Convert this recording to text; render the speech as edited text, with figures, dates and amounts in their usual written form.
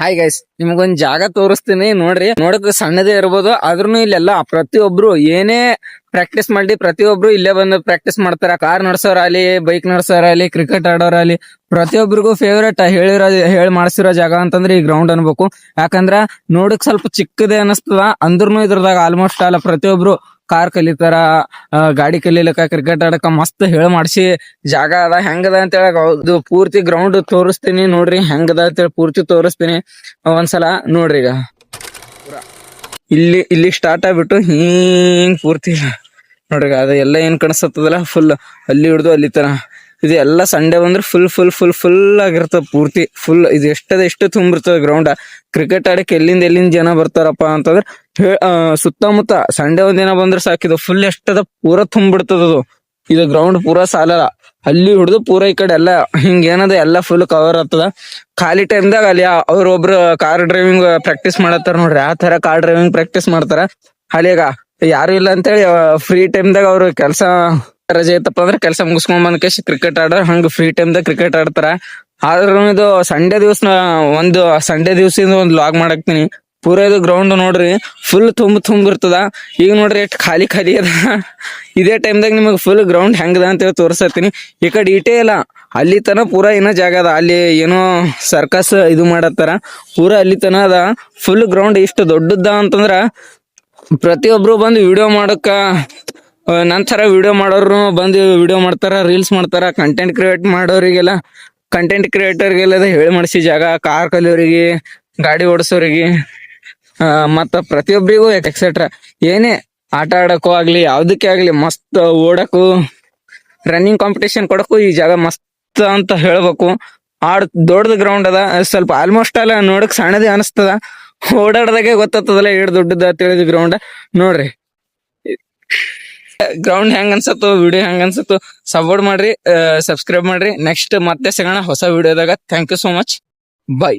Hi guys, ನಿಮ್ಗೊಂದ್ ಜಾಗ ತೋರಿಸ್ತೀನಿ ನೋಡ್ರಿ. ನೋಡಕ್ ಸಣ್ಣದೇ ಇರ್ಬೋದು, ಆದ್ರೂ ಇಲ್ಲೆಲ್ಲ ಪ್ರತಿಯೊಬ್ರು ಏನೇ ಪ್ರಾಕ್ಟೀಸ್ ಮಾಡಿ ಪ್ರತಿಯೊಬ್ರು ಇಲ್ಲೇ ಬಂದು ಪ್ರಾಕ್ಟೀಸ್ ಮಾಡ್ತಾರ. ಕಾರ್ ನಡ್ಸೋರಾಲಿ, ಬೈಕ್ ನಡ್ಸೋರಾಲಿ, ಕ್ರಿಕೆಟ್ ಆಡೋರಾಲಿ, ಪ್ರತಿಯೊಬ್ಬರಿಗೂ ಫೇವ್ರೇಟ್ ಹೇಳಿ ಮಾಡಿಸಿರೋ ಜಾಗ ಅಂತಂದ್ರೆ ಈ ಗ್ರೌಂಡ್ ಅನ್ಬೇಕು. ಯಾಕಂದ್ರ ನೋಡಕ್ ಸ್ವಲ್ಪ ಚಿಕ್ಕದೇ ಅನಸ್ತದ, ಅಂದ್ರೂ ಇದ್ರದಾಗ ಆಲ್ಮೋಸ್ಟ್ ಅಲ್ಲ ಪ್ರತಿಯೊಬ್ರು ಕಾರ್ ಕಲಿತಾರ, ಗಾಡಿ ಕಲೀಲಕ್ಕ, ಕ್ರಿಕೆಟ್ ಆಡಕ ಮಸ್ತ್ ಹೇಳಿ ಮಾಡಿಸಿ ಜಾಗ ಅದ. ಹೆಂಗದ ಅಂತ ಹೇಳಿ ಪೂರ್ತಿ ಗ್ರೌಂಡ್ ತೋರಿಸ್ತೀನಿ ನೋಡ್ರಿ. ಹೆಂಗದ ಅಂತೇಳಿ ಪೂರ್ತಿ ತೋರಿಸ್ತೀನಿ ಒಂದ್ಸಲ ನೋಡ್ರಿ. ಈಗ ಇಲ್ಲಿ ಸ್ಟಾರ್ಟ್ ಆಗ್ಬಿಟ್ಟು ಹಿಂಗ್ ಪೂರ್ತಿ ನೋಡ್ರಿ. ಅದ ಎಲ್ಲ ಏನ್ ಕಾಣಿಸ್ತದಲ್ಲ ಫುಲ್ ಅಲ್ಲಿ ಹಿಡ್ದು ಅಲ್ಲಿ ತರ ಇದು ಎಲ್ಲ ಸಂಡೇ ಬಂದ್ರೆ ಫುಲ್ ಆಗಿರ್ತದ. ಪೂರ್ತಿ ಫುಲ್ ಇದು ಎಷ್ಟು ತುಂಬಿರ್ತದ ಗ್ರೌಂಡ್. ಕ್ರಿಕೆಟ್ ಆಡಕ್ಕೆ ಎಲ್ಲಿಂದ ಜನ ಬರ್ತಾರಪ್ಪ ಅಂತಂದ್ರೆ ಸುತ್ತಮುತ್ತ ಸಂಡೇ ಒಂದಿನ ಬಂದ್ರೆ ಸಾಕಿದು ಫುಲ್ ಎಷ್ಟದ ಪೂರ ತುಂಬಿಡ್ತದದು. ಇದು ಗ್ರೌಂಡ್ ಪೂರಾ ಸಾಲಲ್ಲ, ಅಲ್ಲಿ ಹಿಡ್ದು ಪೂರ ಈ ಕಡೆ ಎಲ್ಲ ಹಿಂಗೇನದ ಎಲ್ಲ ಫುಲ್ ಕವರ್ ಆಗ್ತದ. ಖಾಲಿ ಟೈಮ್ದಾಗ ಅಲ್ಲಿ ಅವ್ರೊಬ್ರು ಕಾರ್ ಡ್ರೈವಿಂಗ್ ಪ್ರಾಕ್ಟೀಸ್ ಮಾಡತ್ತಾರ ನೋಡ್ರಿ. ಆ ತರ ಕಾರ್ ಡ್ರೈವಿಂಗ್ ಪ್ರಾಕ್ಟೀಸ್ ಮಾಡ್ತಾರ. ಅಲ್ಲಿಗ ಯಾರು ಇಲ್ಲ ಅಂತೇಳಿ ಫ್ರೀ ಟೈಮ್ದಾಗ ಅವ್ರು ಕೆಲಸ ರಜೆ ಐತಪ್ಪ ಅಂದ್ರೆ ಕೆಲಸ ಮುಗಿಸ್ಕೊಂಡ್ ಬಂದ್ ಕೇಶ್ ಕ್ರಿಕೆಟ್ ಆಡೋರ್ ಹಂಗ ಫ್ರೀ ಟೈಮ್ದಾಗ ಕ್ರಿಕೆಟ್ ಆಡ್ತಾರ. ಆದ್ರೂ ಇದು ಸಂಡೇ ದಿವಸ ಒಂದು ಲಾಗ್ ಮಾಡಾಕ್ತೀನಿ. ಪೂರ ಇದು ಗ್ರೌಂಡ್ ನೋಡ್ರಿ ಫುಲ್ ತುಂಬಿರ್ತದ. ಈಗ ನೋಡ್ರಿ ಎಷ್ಟು ಖಾಲಿ ಅದ. ಇದೇ ಟೈಮ್ದಾಗ ನಿಮಗ್ ಫುಲ್ ಗ್ರೌಂಡ್ ಹೆಂಗದ ಅಂತೇಳಿ ತೋರ್ಸತ್ತೀನಿ. ಈ ಕಡೆ ಇಟೇ ಇಲ್ಲ, ಅಲ್ಲಿ ತನ ಪೂರಾ ಏನೋ ಜಾಗ ಅದ. ಅಲ್ಲಿ ಏನೋ ಸರ್ಕಸ್ ಇದು ಮಾಡತ್ತಾರ, ಪೂರಾ ಅಲ್ಲಿ ತನ ಅದ. ಫುಲ್ ಗ್ರೌಂಡ್ ಇಷ್ಟು ದೊಡ್ಡದ ಅಂತಂದ್ರ ಪ್ರತಿಯೊಬ್ರು ಬಂದು ವಿಡಿಯೋ ಮಾಡಕ್ಕ, ನಂತರ ವಿಡಿಯೋ ಮಾಡೋರು ಬಂದು ವಿಡಿಯೋ ಮಾಡ್ತಾರ, ರೀಲ್ಸ್ ಮಾಡ್ತಾರ. ಕಂಟೆಂಟ್ ಕ್ರಿಯೇಟರ್ಗೆಲ್ಲ ಹೇಳಿ ಮಾಡಿಸಿ ಜಾಗ. ಕಾರ್ ಕಲಿಯೋರಿಗೆ, ಗಾಡಿ ಓಡಿಸೋರಿಗೆ, ಮತ್ತ ಪ್ರತಿಯೊಬ್ಬರಿಗೂ ಎಕ್ಸೆಟ್ರಾ ಏನೇ ಆಟ ಆಡಕ್ಕೂ ಆಗ್ಲಿ ಯಾವ್ದಕ್ಕೆ ಆಗ್ಲಿ ಮಸ್ತ್ ಓಡಕ್ಕೂ ರನ್ನಿಂಗ್ ಕಾಂಪಿಟೇಷನ್ ಕೊಡಕ್ಕೂ ಈ ಜಾಗ ಮಸ್ತ್ ಅಂತ ಹೇಳ್ಬೇಕು. ದೊಡ್ಡದ ಗ್ರೌಂಡ್ ಅದ. ಸ್ವಲ್ಪ ಆಲ್ಮೋಸ್ಟ್ ಅಲ್ಲ ನೋಡಕ್ ಸಣ್ಣದೇ ಅನಿಸ್ತದ, ಓಡಾಡ್ದಾಗೆ ಗೊತ್ತಾಗ್ತದಲ್ಲ ಎಷ್ಟು ದೊಡ್ಡದ ತಿಳಿದ ಗ್ರೌಂಡ್ ನೋಡ್ರಿ. ಗ್ರೌಂಡ್ ಹೆಂಗ್ ಅನ್ಸತ್ತು, ವಿಡಿಯೋ ಹೆಂಗ್ ಅನ್ಸತ್ತು ಸಪೋರ್ಟ್ ಮಾಡ್ರಿ, ಸಬ್ಸ್ಕ್ರೈಬ್ ಮಾಡ್ರಿ. ನೆಕ್ಸ್ಟ್ ಮತ್ತೆ ಸಿಗೋಣ ಹೊಸ ವಿಡಿಯೋದಾಗ. Thank you so much, by.